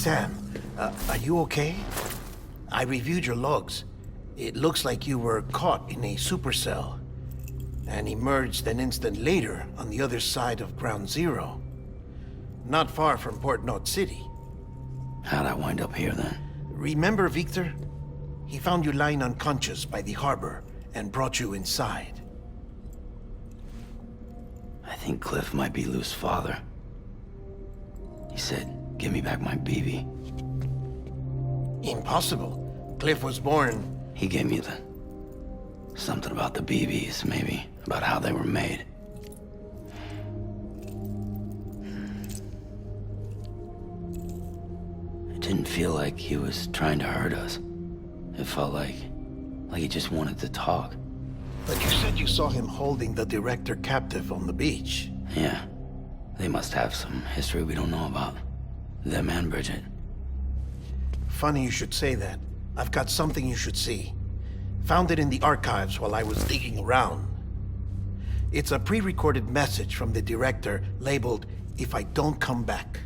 Sam, are you okay? I reviewed your logs. It looks like you were caught in a supercell and emerged an instant later on the other side of Ground Zero. Not far from Port Knot City. How'd I wind up here then? Remember Victor? He found you lying unconscious by the harbor and brought you inside. I think Cliff might be Lou's father. He said, give me back my BB. Impossible. Cliff was born... He gave me something about the BBs, maybe. About how they were made. It didn't feel like he was trying to hurt us. It felt like he just wanted to talk. But you said you saw him holding the director captive on the beach. Yeah. They must have some history we don't know about. Them and Bridget. Funny you should say that. I've got something you should see. Found it in the archives while I was digging around. It's a pre-recorded message from the director labeled, "If I don't come back."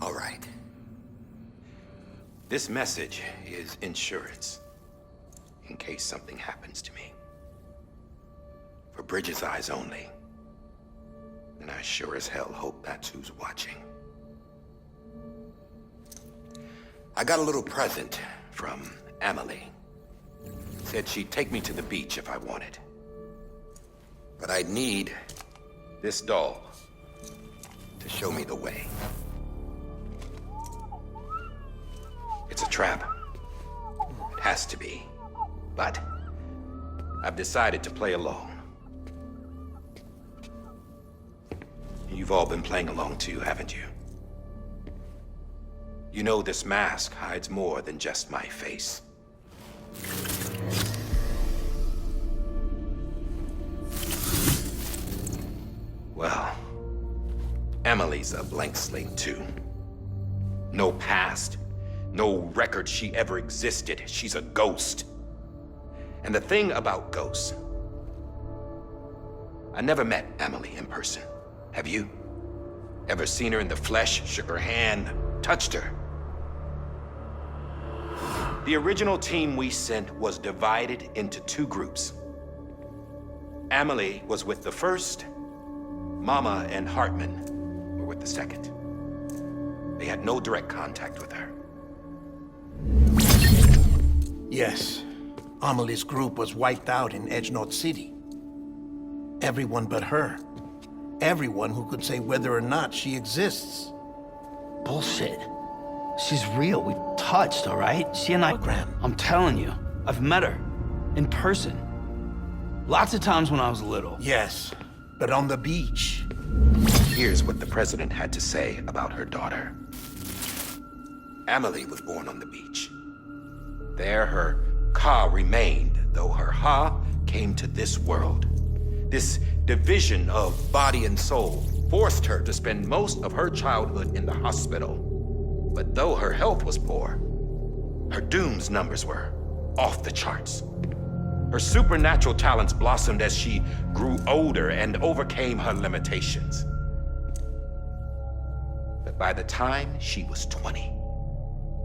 All right. This message is insurance, in case something happens to me. For Bridget's eyes only. And I sure as hell hope that's who's watching. I got a little present from Emily. Said she'd take me to the beach if I wanted. But I'd need this doll to show me the way. It's a trap. It has to be. But I've decided to play along. You've all been playing along too, haven't you? You know this mask hides more than just my face. Well, Emily's a blank slate too. No past. No record she ever existed. She's a ghost. And the thing about ghosts, I never met Emily in person. Have you? Ever seen her in the flesh, shook her hand, touched her? The original team we sent was divided into two groups. Emily was with the first. Mama and Hartman were with the second. They had no direct contact with her. Yes. Amelie's group was wiped out in Edge Knot City. Everyone but her. Everyone who could say whether or not she exists. Bullshit. She's real. We touched, all right? She and I... Hologram. I'm telling you, I've met her. In person. Lots of times when I was little. Yes, but on the beach. Here's what the president had to say about her daughter. Emily was born on the beach. There her Ka remained, though her Ha came to this world. This division of body and soul forced her to spend most of her childhood in the hospital. But though her health was poor, her Doom's numbers were off the charts. Her supernatural talents blossomed as she grew older and overcame her limitations. But by the time she was 20,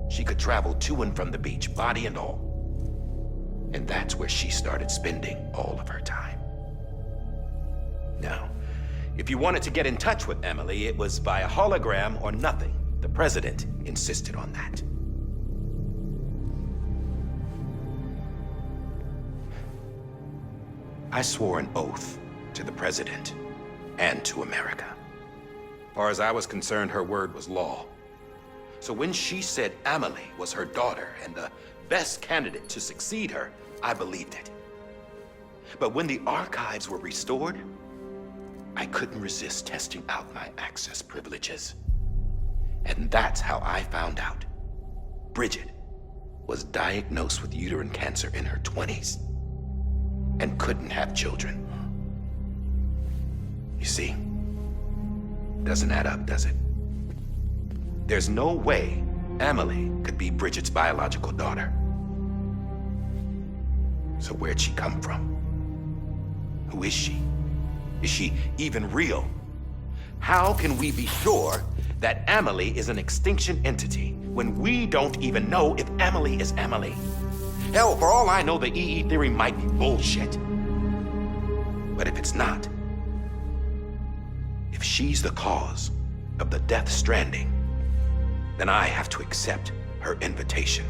she could travel to and from the beach, body and all. And that's where she started spending all of her time. Now, if you wanted to get in touch with Emily, it was via hologram or nothing. The president insisted on that. I swore an oath to the president and to America. As far as I was concerned, her word was law. So when she said Emily was her daughter and the best candidate to succeed her, I believed it. But when the archives were restored, I couldn't resist testing out my access privileges. And that's how I found out Bridget was diagnosed with uterine cancer in her 20s and couldn't have children. You see, doesn't add up, does it? There's no way Amelie could be Bridget's biological daughter. So where'd she come from? Who is she? Is she even real? How can we be sure that Amelie is an extinction entity when we don't even know if Amelie is Amelie? Hell, for all I know, the EE theory might be bullshit. But if it's not, if she's the cause of the death stranding, then I have to accept her invitation.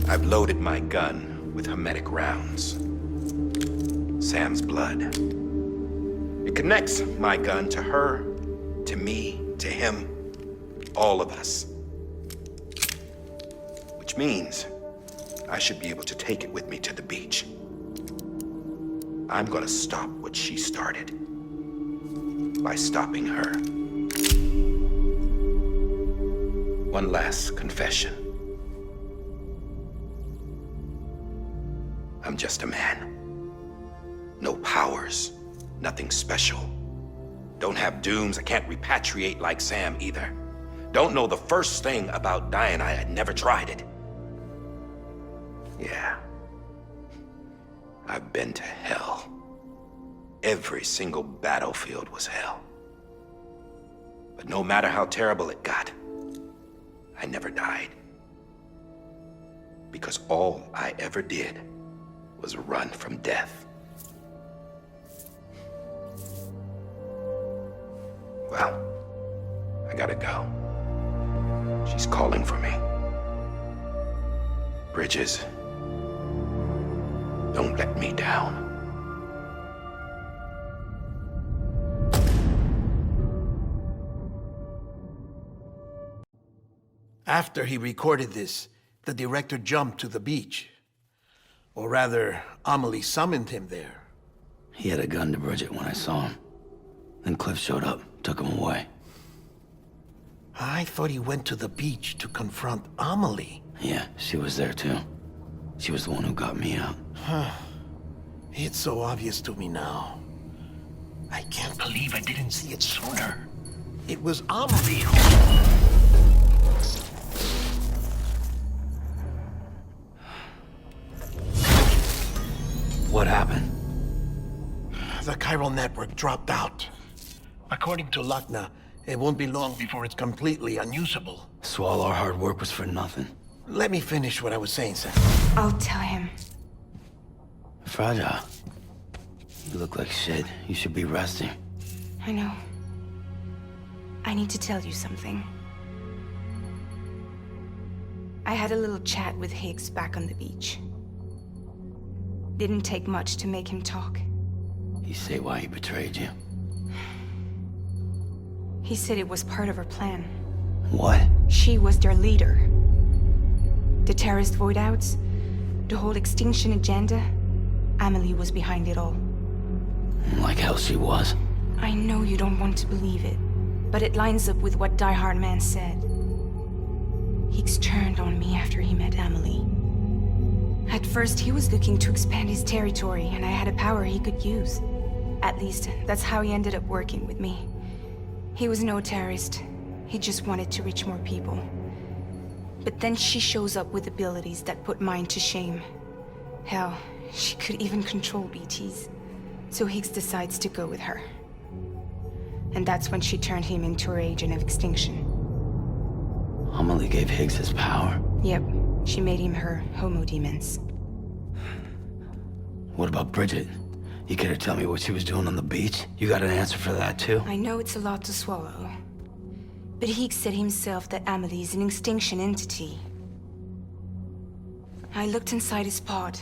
I've loaded my gun with hermetic rounds. Sam's blood. It connects my gun to her, to me, to him, all of us. Which means I should be able to take it with me to the beach. I'm gonna stop what she started by stopping her. One last confession. I'm just a man. No powers, nothing special. Don't have dooms, I can't repatriate like Sam either. Don't know the first thing about dying, I had never tried it. Yeah. I've been to hell. Every single battlefield was hell. But no matter how terrible it got, I never died. Because all I ever did was run from death. Well, I gotta go. She's calling for me. Bridges, don't let me down. After he recorded this, the director jumped to the beach. Or rather, Amelie summoned him there. He had a gun to Bridget when I saw him. Then Cliff showed up, took him away. I thought he went to the beach to confront Amelie. Yeah, she was there too. She was the one who got me out. It's so obvious to me now. I can't believe I didn't see it sooner. It was Amelie who... What happened? The chiral network dropped out. According to Luckna, it won't be long before it's completely unusable. So all our hard work was for nothing. Let me finish what I was saying, Sam. I'll tell him. Fragile. You look like shit. You should be resting. I know. I need to tell you something. I had a little chat with Higgs back on the beach. Didn't take much to make him talk. You say why he betrayed you? He said it was part of her plan. What? She was their leader. The terrorist void-outs, the whole extinction agenda, Amelie was behind it all. Like hell she was. I know you don't want to believe it, but it lines up with what Die Hard Man said. Higgs turned on me after he met Amelie. At first, he was looking to expand his territory, and I had a power he could use. At least, that's how he ended up working with me. He was no terrorist. He just wanted to reach more people. But then she shows up with abilities that put mine to shame. Hell, she could even control BTs. So Higgs decides to go with her. And that's when she turned him into her agent of extinction. Amelie gave Higgs his power. Yep, she made him her homo demons. What about Bridget? You care to tell me what she was doing on the beach? You got an answer for that too? I know it's a lot to swallow. But Higgs said himself that Amelie is an extinction entity. I looked inside his pod,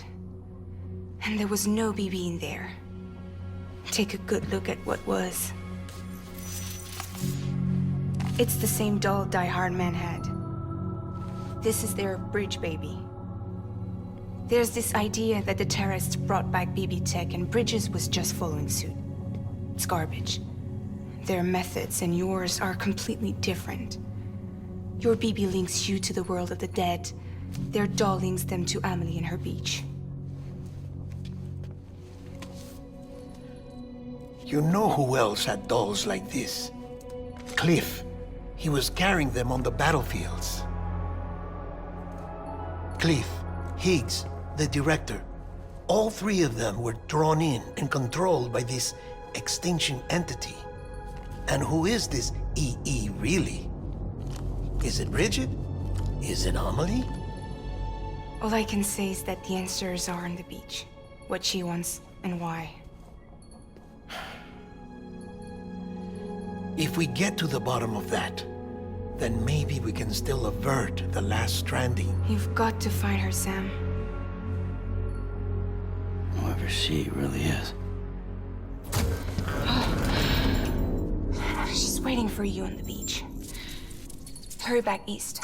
and there was no BB in there. Take a good look at what was. It's the same doll Die Hard Man had. This is their bridge baby. There's this idea that the terrorists brought back BB tech and Bridges was just following suit. It's garbage. Their methods and yours are completely different. Your BB links you to the world of the dead. Their doll links them to Amelie and her beach. You know who else had dolls like this? Cliff. He was carrying them on the battlefields. Cliff, Higgs, the director. All three of them were drawn in and controlled by this extinction entity. And who is this EE really? Is it Bridget? Is it Amelie? All I can say is that the answers are on the beach. What she wants and why. If we get to the bottom of that, then maybe we can still avert the last stranding. You've got to find her, Sam. Whoever she really is. She's waiting for you on the beach. Hurry back east.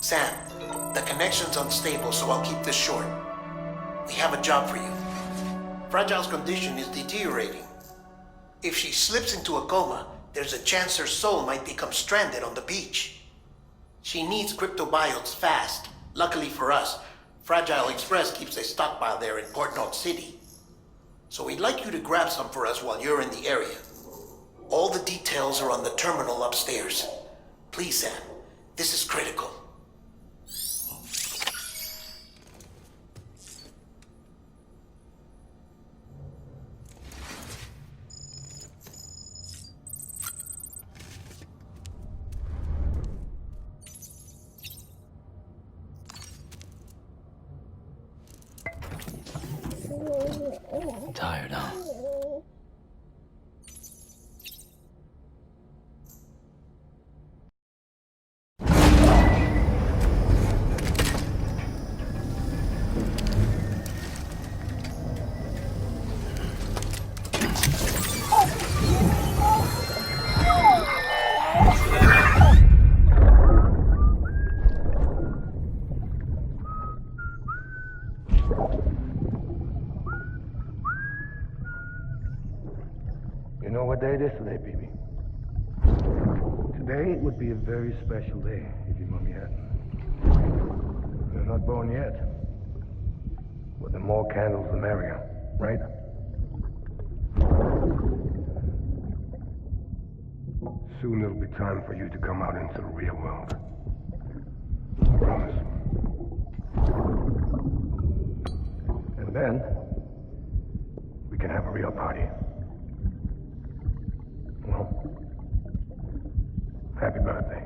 Sam, the connection's unstable, so I'll keep this short. We have a job for you. Fragile's condition is deteriorating. If she slips into a coma, there's a chance her soul might become stranded on the beach. She needs cryptobiotes fast. Luckily for us, Fragile Express keeps a stockpile there in Port North City. So we'd like you to grab some for us while you're in the area. All the details are on the terminal upstairs. Please, Sam, this is critical. Tired, huh? You know what day it is today, baby? Today would be a very special day if your mommy hadn't. You're not born yet. But the more candles, the merrier, right? Soon it'll be time for you to come out into the real world. I promise. And then, we can have a real party. Well, happy birthday.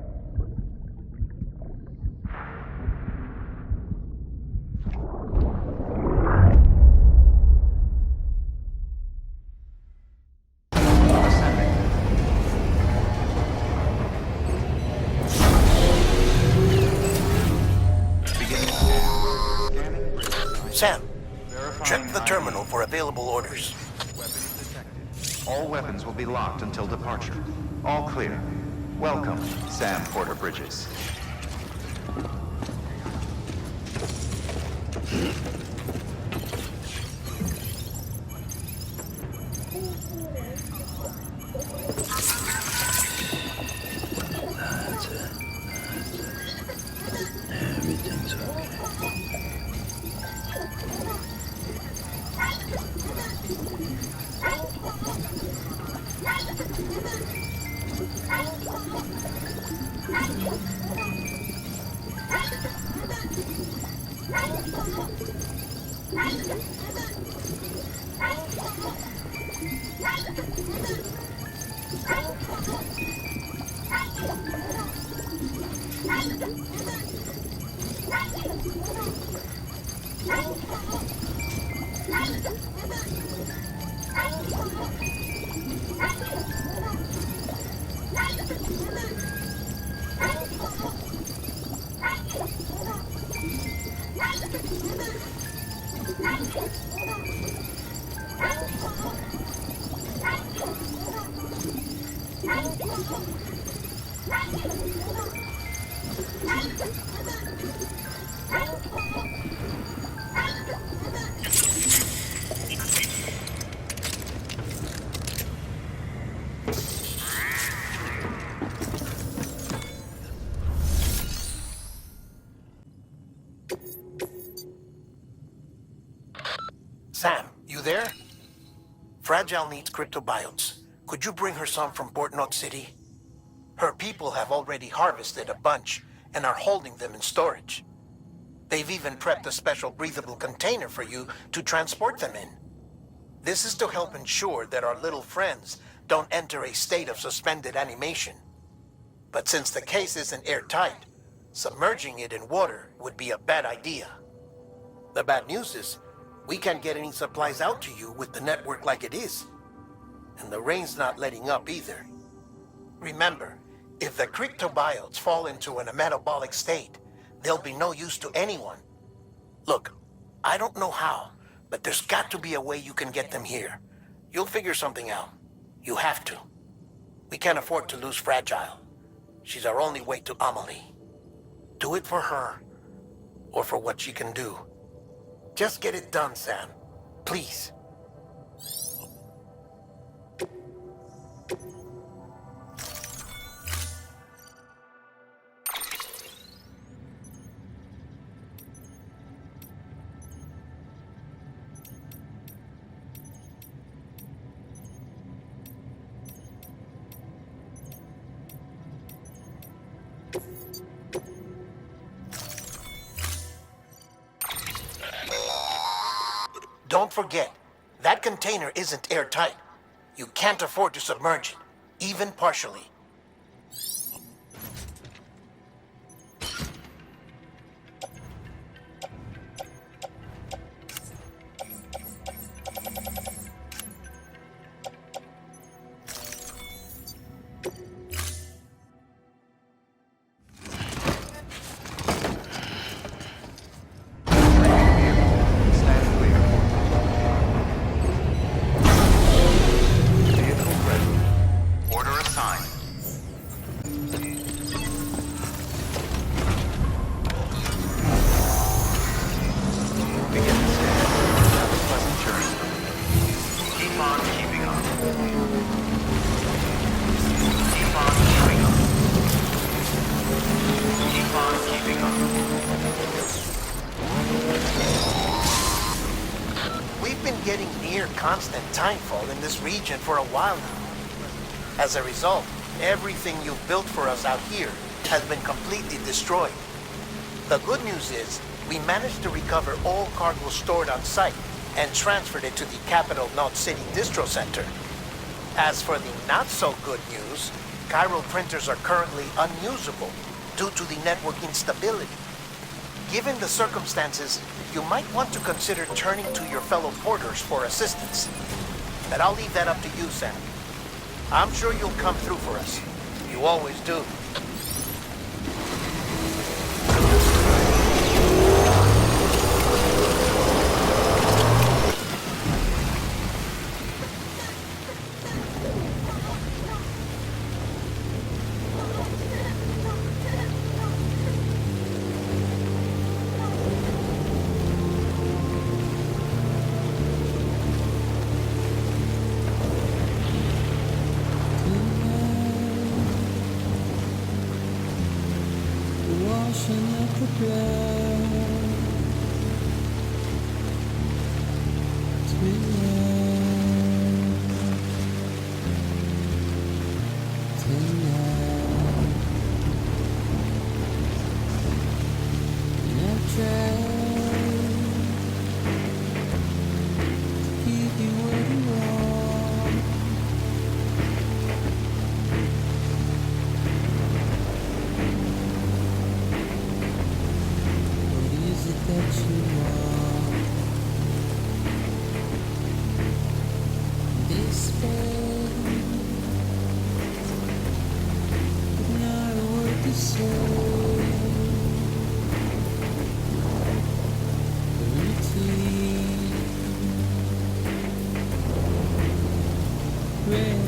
Sam, check the terminal for available orders. All weapons will be locked until departure. All clear. Welcome, Sam Porter Bridges. That's it. Everything's okay. there? Fragile needs cryptobiotes. Could you bring her some from Port Knot City? Her people have already harvested a bunch and are holding them in storage. They've even prepped a special breathable container for you to transport them in. This is to help ensure that our little friends don't enter a state of suspended animation. But since the case isn't airtight, submerging it in water would be a bad idea. The bad news is, we can't get any supplies out to you with the network like it is. And the rain's not letting up either. Remember, if the cryptobiotes fall into an metabolic state, they'll be no use to anyone. Look, I don't know how, but there's got to be a way you can get them here. You'll figure something out. You have to. We can't afford to lose Fragile. She's our only way to Amelie. Do it for her, or for what she can do. Just get it done, Sam. Please. Don't forget, that container isn't airtight. You can't afford to submerge it, even partially. Stand clear. Vehicle ready. Order assigned. Begin descent. Have a pleasant journey. Keep on keeping on. Keep on keeping on. Keep on keeping on. We've been getting near constant timefall in this region for a while now. As a result, everything you've built for us out here has been completely destroyed. The good news is, we managed to recover all cargo stored on site and transferred it to the capital Knot City Distro Center. As for the not-so-good news, chiral printers are currently unusable due to the network instability. Given the circumstances, you might want to consider turning to your fellow porters for assistance. But I'll leave that up to you, Sam. I'm sure you'll come through for us. You always do. Washing up the blood tonight. And I've tried to keep you where you are. What is it that you want? Despair, but not a word to say. Routine, red